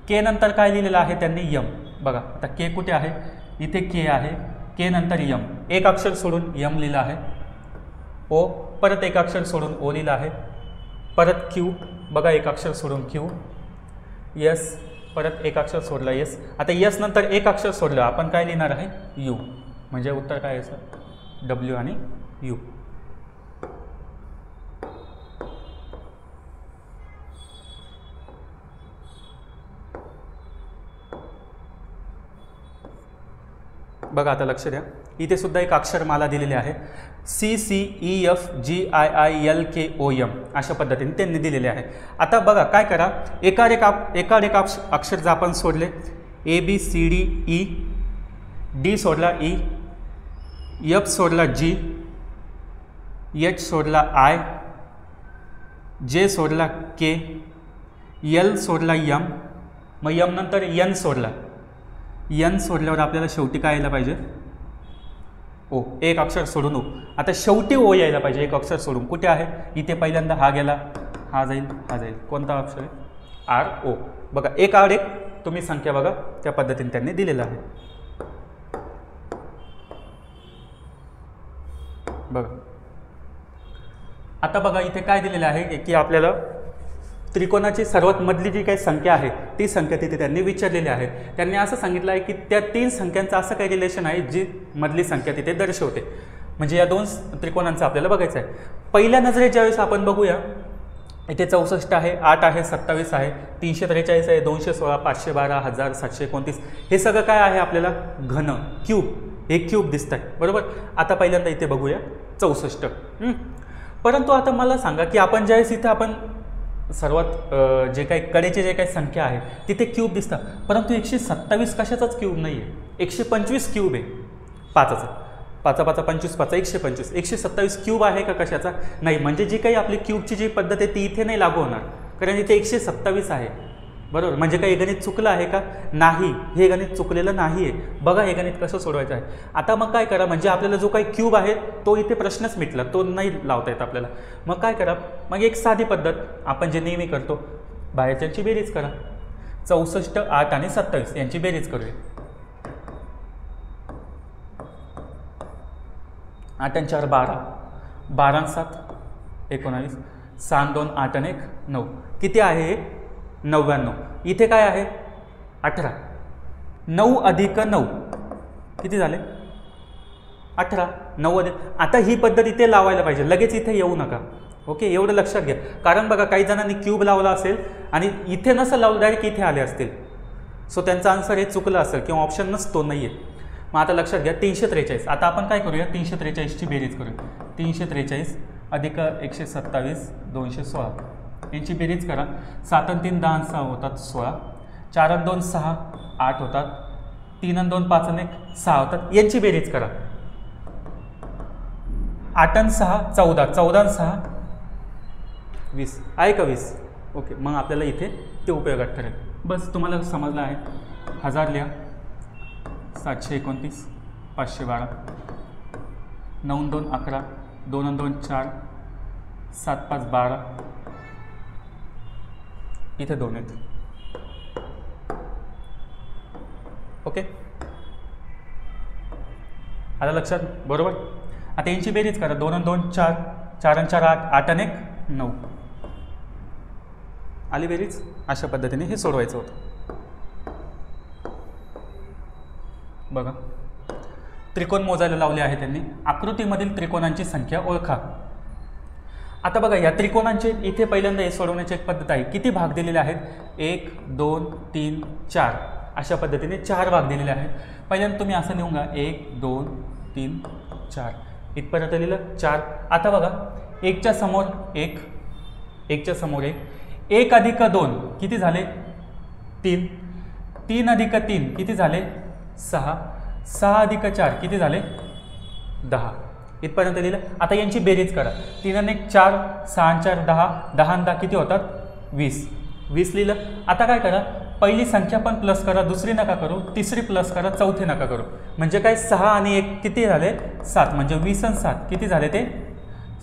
K नंतर काय लिहिलेलं आहे त्यांनी M. बघा आता K कुठे आहे, इथे K आहे, K नंतर M, एक अक्षर सोडून M लिहिलं आहे. O परत एक अक्षर सोडून O लिहिलं आहे. परत Q, बघा एक अक्षर सोडून Q. S परत एक अक्षर सोडलं S. आता S नंतर एक अक्षर सोडलं आपण काय लिहिणार आहे U, म्हणजे उत्तर काय आहे सर W आणि U. बघा आता लक्ष द्या, इथे सुद्धा एक अक्षरमाला दिलेली आहे CCEFGIILKOM अशा पद्धतीने त्यांनी दिलेले आहे. आता बघा काय करा, एकाड एक अक्षर जर आपण सोडले ABCDE, D सोडला E, F सोडला G, H सोडला I, J सोडला K, L सोडला M, मग M नंतर N सोडला. N सोडल्यावर आपल्याला शेवटी काय यायला पाहिजे O, एक अक्षर सोडून O. आता शेवटी O यायला पाहिजे एक अक्षर सोडून. कुठे आहे इथे, पहिल्यांदा हा गेला, हा जाईल, हा जाईल, कोणता अक्षर आहे RO. बघा एक आड एक तुम्ही संख्या बघा त्या पद्धतीने त्यांनी दिलेलं आहे. बघा आता बघा इथे काय दिलेलं आहे की आपल्याला त्रिकोणाची सर्वात मधली जी काही संख्या आहे ती संख्या तिथे त्यांनी विचारलेली आहे. त्यांनी असं सांगितलं आहे की त्या 3 संख्यांचं असं काही रिलेशन आहे जी मधली संख्या तिथे दर्शवते, म्हणजे या 2 त्रिकोणांचं आपल्याला बघायचं आहे. पहिल्या नजरेत ज्यावेळेस आपण बघूया इथे 64 आहे, 8 आहे, 27 आहे, 343 आहे, 216, 512, 1000, 729. हे सगळं काय आहे आपल्याला घन क्यूब, हे क्यूब दिसत आहे बरोबर. आता पहिल्यांदा इथे बघूया 64. परंतु आता मला सांगा की आपण ज्यावेळेस इथं आपण सर्वात जे काही कडेचे जे काही संख्या आहे तिथे क्यूब दिसतात, परंतु 127 कशाचाच क्यूब नाही आहे, 125 क्यूब आहे 5चा. 5 5 25 5 125. 127 क्यूब आहे का कशाचा नाही. म्हणजे जी काही आपली क्यूबची जी पद्धत आहे ती इथे नाही लागू होणार, कारण इथे 127 आहे बरोबर. म्हणजे काही गणित चुकलं आहे का नाही, हे गणित चुकलेलं नाही आहे. बघा हे गणित कसं सोडवायचं आहे. आता मग काय करा, म्हणजे आपल्याला जो काही क्यूब आहे तो इथे प्रश्नच मिटला, तो नाही लावता येत आपल्याला. मग काय करा, मग एक साधी पद्धत आपण जे नेहमी करतो, बाहेरच्यांची बेरीज करा. 64, 8 आणि 27 यांची बेरीज करूया. 8 आणि 4 12, 12 आणि 7 19, 6 आणि 2 8 आणि 1 9. किती आहे 99. इथे काय आहे 18. 9 अधिक 9 किती झाले 18. 9 अधिक. आता ही पद्धत इथे लावायला पाहिजे, लगेच इथे येऊ नका. ओके, एवढं लक्षात घ्या. कारण बघा काही जणांनी क्यूब लावला असेल आणि इथे नसेल लावलं, डायरेक्ट इथे आले असतील, सो त्यांचं आन्सर हे चुकलं असेल किंवा ऑप्शन नसतो नाही आहे. मग आता लक्षात घ्या 343. आता आपण काय करूया 343ची बेरीज करूया. 343 अधिक 127 216 यांची बेरीज करा. 7 आणि 3 10 आणि 6 होतात 16. 4 आणि 2 6 8 होतात. 3 आणि 2 5 आणि 1 6 होतात. यांची बेरीज करा. 8 आणि 6 14, 14 आणि 6 20 आहे का 20. ओके, मग आपल्याला इथे ते उपयोगात ठरेल. बस तुम्हाला समजलं आहे. 1000 लिहा. 729 512 9 आणि 2 11 2 आणि 2 4 7 5 12 इथे 2 आहेत. ओके, आता लक्षात बरोबर. आता यांची बेरीज करा. 2 आणि 2 4 4 आणि 4 8 8 आणि 1 9 आली बेरीज. अशा पद्धतीने हे सोडवायचं होतं. बघा त्रिकोण मोजायला लावले आहे त्यांनी. आकृतीमधील त्रिकोणांची संख्या ओळखा. आता बघा या त्रिकोणांचे इथे पहिल्यांदा हे सोडवण्याची एक पद्धत आहे. किती भाग दिलेले आहेत 1 2 3 4 अशा पद्धतीने 4 भाग दिलेले आहेत. पहिल्यांदा तुम्ही असं लिहून घ्या 1 2 3 4 इथपर्यंत लिहिलं 4. आता बघा 1च्या समोर 1 1च्या समोर 1 1 अधिक 2 किती झाले 3 3 अधिक 3 किती झाले 6 6 अधिक 4 किती झाले 10 इथपर्यंत लिहिलं. आता यांची बेरीज करा. 3 आणि 1 4 6 आणि 4 10 10 आणि 10 किती होतात 20 20 लिहिलं. आता काय करा पहिली संख्या पण प्लस करा, दुसरी नका करू, तिसरी प्लस करा, चौथी नका करू. म्हणजे काय 6 आणि 1 किती झाले 7 म्हणजे 20 आणि 7 किती झाले ते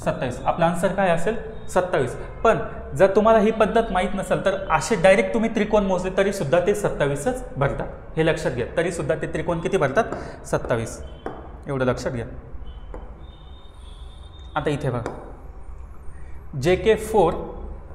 27. आपला आन्सर काय असेल 27. पण जर तुम्हाला ही पद्धत माहीत नसेल तर असे डायरेक्ट तुम्ही त्रिकोण मोजले तरी सुद्धा ते 27च भरतात. हे लक्षात घ्या. तरी सुद्धा ते त्रिकोण किती भरतात 27. एवढं लक्षात घ्या. आता इथे बघा JK4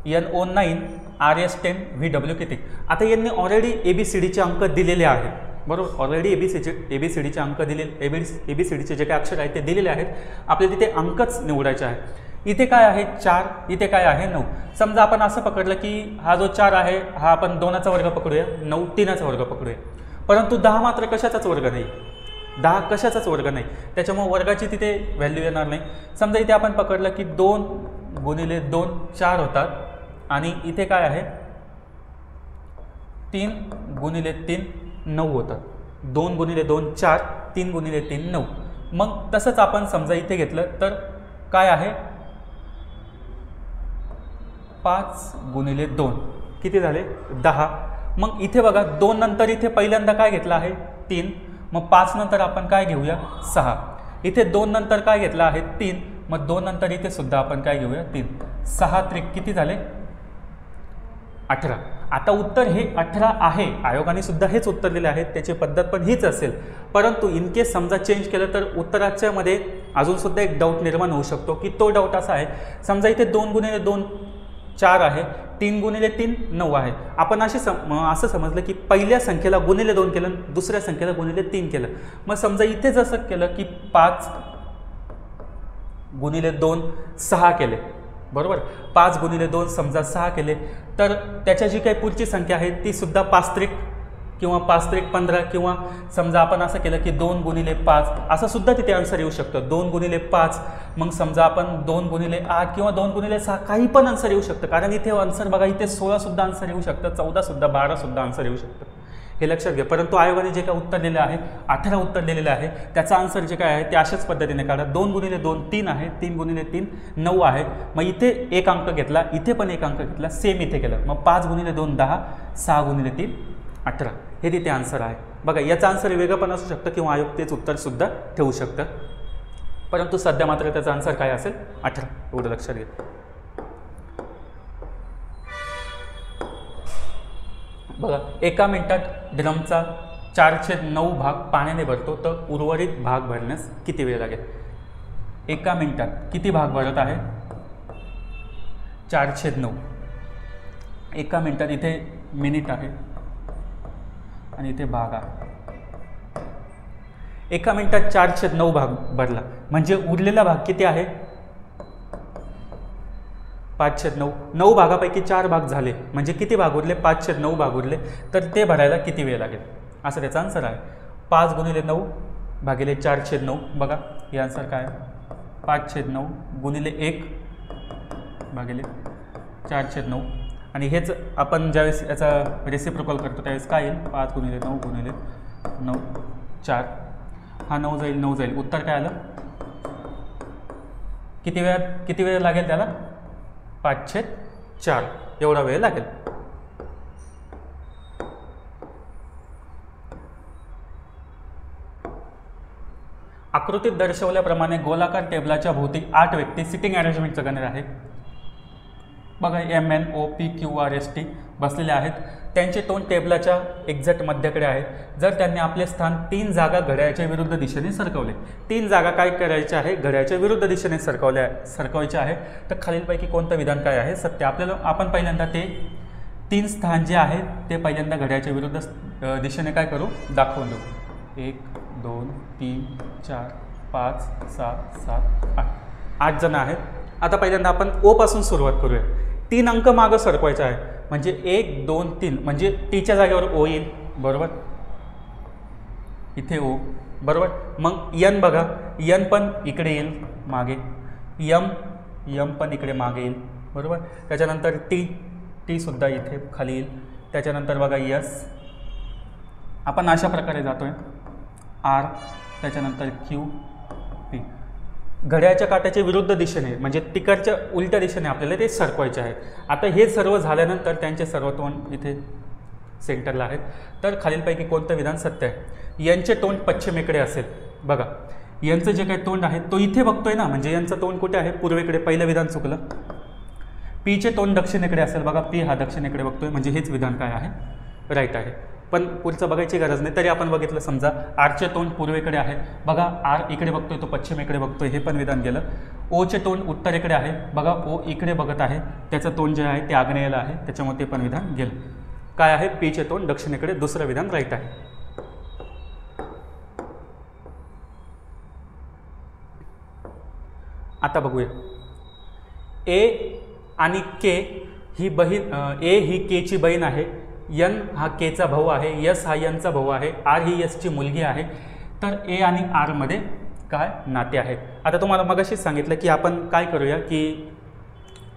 NO9 RS10 VW किती. आता यांनी ऑलरेडी ABCDचे अंक दिलेले आहेत बरोबर. ऑलरेडी ABCDचे अंक दिलेले ABCDचे जे काही अक्षर आहेत ते दिलेले आहेत. आपल्याला तिथे अंकच निवडायचे आहे. इथे काय आहे 4, इथे काय आहे 9. समजा आपण असं पकडलं की हा जो 4 आहे हा आपण 2चा वर्ग पकडूया, 9 3चा वर्ग पकडूया. परंतु 10 मात्र कशाचाच वर्ग नाही, 10 कशाचाच वर्ग नाही, त्याच्यामुळे वर्गाची तिथे व्हॅल्यू येणार नाही. समजा इथे आपण पकडलं की 2 गुणिले 2 4 होतात आणि इथे काय आहे 3 गुणिले 3 9 होतात. 2 गुणिले 2 4 3 गुणिले 3 9. मग तसंच आपण समजा इथे घेतलं तर काय आहे 5 गुणिले 2 किती झाले 10. मग इथे बघा 2 नंतर इथे पहिल्यांदा काय घेतलं आहे 3. मग 5 नंतर आपण काय घेऊया 6. इथे 2 नंतर काय घेतलं आहे 3. मग 2 नंतर इथे सुद्धा आपण काय घेऊया 3. 6 त्रिक किती झाले 18. आता उत्तर हे 18 आहे. आयोगाने सुद्धा हेच उत्तर दिले आहे, त्याची पद्धत पण हीच असेल. परंतु इन केस समजा चेंज केलं तर उत्तराच्या मध्ये अजून सुद्धा एक डाऊट निर्माण होऊ शकतो की तो डाऊट असा आहे. समजा इथे 2 गुणिले 2 4 आहे, 3 गुणिले 3 9 आहे. आपण असं समजलं की पहिल्या संख्येला गुणिले 2 केलं, दुसऱ्या संख्येला गुणिले 3 केलं. मग समजा इथे जसं केलं की 5 गुणिले 2 6 केले, बरोबर. 5 गुणिले 2 समजा 6 केले, तर त्याच्या जी काही पुढची संख्या आहे ती सुद्धा 5 त्रिक किंवा 5 त्रिक 15 किंवा समजा आपण असं केलं की 2 गुणिले 5 असं सुद्धा तिथे आन्सर येऊ शकतं. 2 गुणिले 5, मग समजा आपण 2 गुणिले 8 किंवा 2 गुणिले 6 काही पण आन्सर येऊ शकतं. कारण इथे आन्सर बघा, इथे 16 सुद्धा आन्सर येऊ शकतं, 14 सुद्धा, 12 सुद्धा आन्सर येऊ शकतं, हे लक्षात घ्या. परंतु आयोगाने जे काय उत्तर दिलेलं आहे, 18 उत्तर दिलेलं आहे, त्याचा आन्सर जे काय आहे ते अशाच पद्धतीने काढा. 2 गुणिले 2 3 आहे, 3 गुणिले 3 9 आहे. मग इथे एक अंक घेतला, इथे पण एक अंक घेतला, सेम इथे केलं. मग 5 गुणिले 2 10, 6 गुणिले 3 18, हे तिथे आन्सर आहे. बघा, याचं आन्सर वेगळं पण असू शकतं किंवा आयोग तेच उत्तरसुद्धा ठेवू शकतं, परंतु सध्या मात्र त्याचं आन्सर काय असेल 18, एवढं लक्षात घ्या. बघा, एका मिनिटात ड्रमचा 4/9 भाग पाण्याने भरतो, तर उर्वरित भाग भरण्यास किती वेळ लागेल? एका मिनिटात किती भाग भरत आहे? 4/9. एका मिनिटात इथे मिनिट आहे आणि इथे भाग आहे. एका मिनिटात 4/9 भाग भरला, म्हणजे उरलेला भाग किती आहे? 5/9. 9 भागापैकी 4 भाग झाले, म्हणजे किती भाग उरले? 5/9 भाग उरले, तर ते भरायला किती वेळ लागेल? असं त्याचा आन्सर आहे. 5 गुणिले 9 भागिले 4/9. बघा, हे आन्सर काय आहे? 5/9 गुणिले 1 भागिले 4/9. आणि हेच आपण ज्यावेळेस याचा रेसिप्रोकल करतो त्यावेळेस काय येईल? 5 गुणिले 9 गुणिले 9 4. हा 9 जाईल, 9 जाईल. उत्तर काय आलं? किती वेळ लागेल त्याला? 5/4 एवढा वेळ लागेल. आकृतीत दर्शवल्याप्रमाणे गोलाकार टेबलाच्या भोवती 8 व्यक्ती सिटिंग अरेंजमेंटचं गणित आहे. बघा, MNOPQRST बसलेले आहेत. त्यांचे तोंड टेबलाच्या एक्झॅक्ट मध्याकडे आहे. जर त्यांनी आपले स्थान 3 जागा घड्याळाच्या विरुद्ध दिशेने सरकवले. 3 जागा काय करायच्या आहे? घड्याळाच्या विरुद्ध दिशेने सरकवायच्या आहे. तर खालीलपैकी कोणतं विधान काय आहे सत्य? आपण पहिल्यांदा ते 3 स्थान जे आहे ते पहिल्यांदा घड्याळाच्या विरुद्ध दिशेने काय करू? दाखवून देऊ. 1 2 3 4 5 6 7 8. 8 जण आहेत. आता पहिल्यांदा आपण O पासून सुरुवात करूया. 3 अंक मागं सरकवायचे आहे, म्हणजे 1 2 3, म्हणजे टीच्या जागेवर O येईल, बरोबर. इथे O, बरोबर. मग N बघा, N पण इकडे येईल मागे, M पण इकडे मागे येईल, बरोबर. त्याच्यानंतर T सुद्धा इथे खाली येईल. त्याच्यानंतर बघा S, आपण अशा प्रकारे जातोय. R, त्याच्यानंतर Q, P. घड्याळाच्या काट्याच्या विरुद्ध दिशेने, म्हणजे तिकडच्या उलट्या दिशेने आपल्याला ते सरकवायचे आहे. आता हे सर्व झाल्यानंतर त्यांचे सर्व तोंड इथे सेंटरला आहेत. तर खालीलपैकी कोणतं विधान सत्य आहे? यांचे तोंड पश्चिमेकडे असेल. बघा, यांचं जे काही तोंड आहे तो इथे बघतोय ना, म्हणजे यांचं तोंड कुठे आहे? पूर्वेकडे. पहिलं विधान चुकलं. पीचे तोंड दक्षिणेकडे असेल. बघा, पी हा दक्षिणेकडे बघतोय, म्हणजे हेच विधान काय आहे? राईट आहे. पण पुढचं बघायची गरज नाही. तरी आपण बघितलं, समजा आरचे तोंड पूर्वेकडे आहे. बघा, आर इकडे बघतोय, तो पश्चिमेकडे बघतोय, हे पण विधान गेलं. ओचे तोंड उत्तरेकडे आहे. बघा, ओ इकडे बघत आहे, त्याचं तोंड जे आहे ते आग्नेयेला आहे, त्याच्यामुळे ते पण विधान गेलं. काय आहे? पीचे तोंड दक्षिणेकडे, दुसरं विधान राईट आहे. आता बघूया. ए आणि के ही बहीण, ए ही केची बहीण आहे, एन हा केचा भाऊ आहे, यस हा एनचा भाऊ आहे, आर ही यसची मुलगी आहे. तर ए आणि आरमध्ये काय नाते आहेत? आता तुम्हाला मगाशीच सांगितलं की आपण काय करूया, की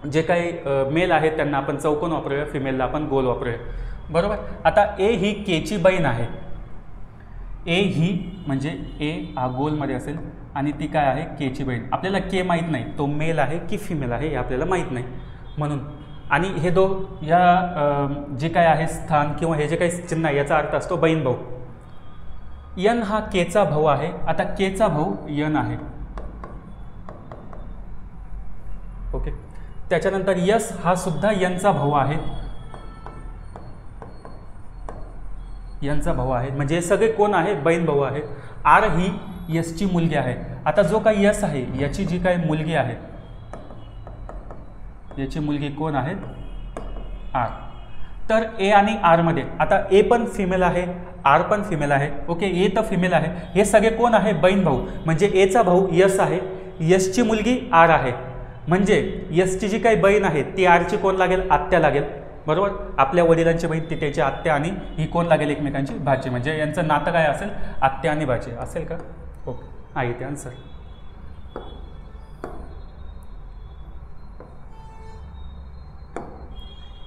जे काही मेल आहेत त्यांना आपण चौकोन वापरूया, फिमेलला आपण गोल वापरूया, बरोबर. आता ए ही केची बहीण आहे. ए ही म्हणजे ए हा गोलमध्ये असेल आणि ती काय आहे? केची बहीण. आपल्याला के माहीत नाही, तो मेल आहे की फिमेल आहे हे आपल्याला माहीत नाही, म्हणून. आणि हे या जे काय आहे स्थान किंवा हे जे काही चिन्ह आहे याचा अर्थ असतो बहीण भाऊ. यन हा केचा भाऊ आहे. आता केचा भाऊ यन आहे, ओके. त्याच्यानंतर यस हा सुद्धा यनचा भाऊ आहे, यांचा भाऊ आहे, म्हणजे हे सगळे कोण आहे? बहीण भाऊ आहेत. आर ही यसची मुलगी आहे. आता जो काही यस आहे याची जी काही मुलगी आहे, याची मुलगी कोण आहे? आर. तर ए आणि आरमध्ये आता ए पण फिमेल आहे, आर पण फिमेल आहे, ओके. ए तर फिमेल आहे, हे सगळे कोण आहे? बहीण भाऊ. म्हणजे एचा भाऊ यस आहे, यसची मुलगी आर आहे. म्हणजे एसची जी काही बहीण आहे ती आरची कोण लागेल, आत्या लागेल, बरोबर. आपल्या वडिलांची बहीण ती त्याची आत्या आणि ही कोण लागेल, एकमेकांची भाची. म्हणजे यांचं नातं काय असेल, आत्या आणि भाची असेल का. ओके, हा इथे आन्सर.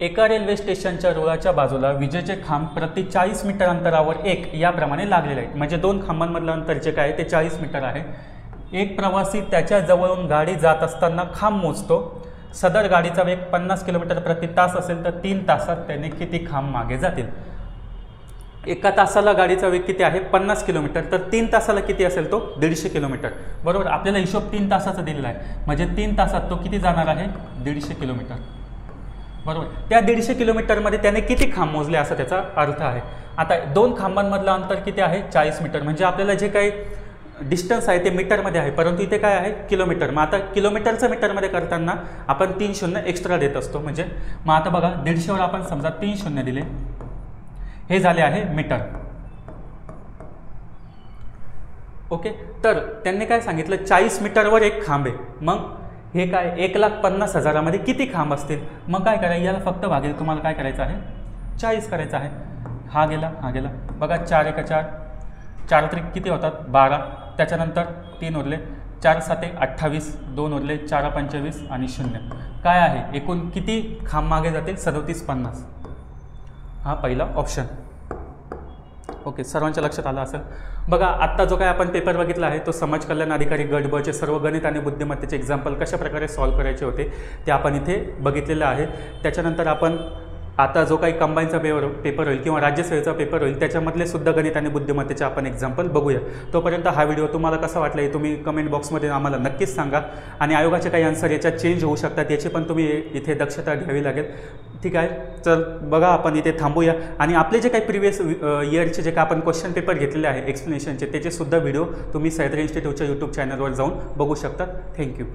एका रेल्वे स्टेशनच्या रुळाच्या बाजूला विजेचे खांब प्रति 40 मीटर अंतरावर एक याप्रमाणे लागलेले आहेत. म्हणजे 2 खांबांमधलं अंतर जे काय ते 40 मीटर आहे. एक प्रवासी त्याच्या जवळून गाडी जात असताना खांब मोजतो. सदर गाडीचा वेग 50 किलोमीटर प्रति तास असेल तर 3 तासात त्याने किती खांब मागे जातील. एका तासाला गाडीचा वेग किती आहे, 50 किलोमीटर, तर 3 तासाला किती असेल तो 150 किलोमीटर, बरोबर. आपल्याला हिशोब 3 तासाचा दिलेला आहे, म्हणजे 3 तासात तो किती जाणार आहे, 150 किलोमीटर, बरोबर. त्या 150 किलोमीटरमध्ये त्याने किती खांब मोजले असा त्याचा अर्थ आहे. आता 2 खांबांमधलं अंतर किती आहे, 40 मीटर. म्हणजे आपल्याला जे काही डिस्टन्स आहे ते मीटरमध्ये आहे, परंतु इथे काय आहे, किलोमीटर. मग आता किलोमीटरचं मीटरमध्ये करताना आपण 3 शून्य एक्स्ट्रा देत असतो. म्हणजे मग आता बघा 150वर आपण समजा 3 शून्य दिले, हे झाले आहे मीटर. ओके, तर त्यांनी काय सांगितलं, 40 मीटरवर एक खांब आहे. मग हे काय 1,50,000 किती खांब असतील. मग काय करायचं, याला फक्त भागेल तुम्हाला काय करायचं आहे, 40 करायचं आहे. हा गेला, हा गेला, बघा 4 एका 4, 4 त्रिक किती होतात 12, त्याच्यानंतर 3 उरले, 4 7 28, 2 उरले, 4 25 आणि 0. काय आहे, एकूण किती खांब मागे जातील, 3750. हा पहिला ऑप्शन. ओके, सर्वांच्या लक्षात आलं असेल. बघा आत्ता जो काय आपण पेपर बघितला आहे तो समाज कल्याण अधिकारी गट ब चे सर्व गणित आणि बुद्धिमत्तेचे एक्झाम्पल कशा प्रकारे सॉल्व्ह करायचे होते ते आपण इथे बघितलेलं आहे. त्याच्यानंतर आपण आता जो काही कंबाईनचा पेपर होईल किंवा राज्यसेवेचा पेपर होईल त्याच्यामधले सुद्धा गणित आणि बुद्धिमत्तेचे आपण एक्झाम्पल बघूया. तोपर्यंत हा व्हिडिओ तुम्हाला कसा वाटला हे तुम्ही कमेंट बॉक्समध्ये आम्हाला नक्कीच सांगा. आणि आयोगाचे काही आन्सर याच्यात चेंज होऊ शकतात याची पण तुम्ही इथे दक्षता घ्यावी लागेल. ठीक आहे, चल बघा आपण इथे थांबूया. आणि आपले जे काही प्रिव्हियस इयरचे जे काही आपण क्वेश्चन पेपर घेतलेले आहे एक्सप्लेनेशनचे त्याचे सुद्धा व्हिडिओ तुम्ही सह्याद्री इन्स्टिट्यूटच्या यूट्यूब चॅनलवर जाऊन बघू शकता. थँक्यू.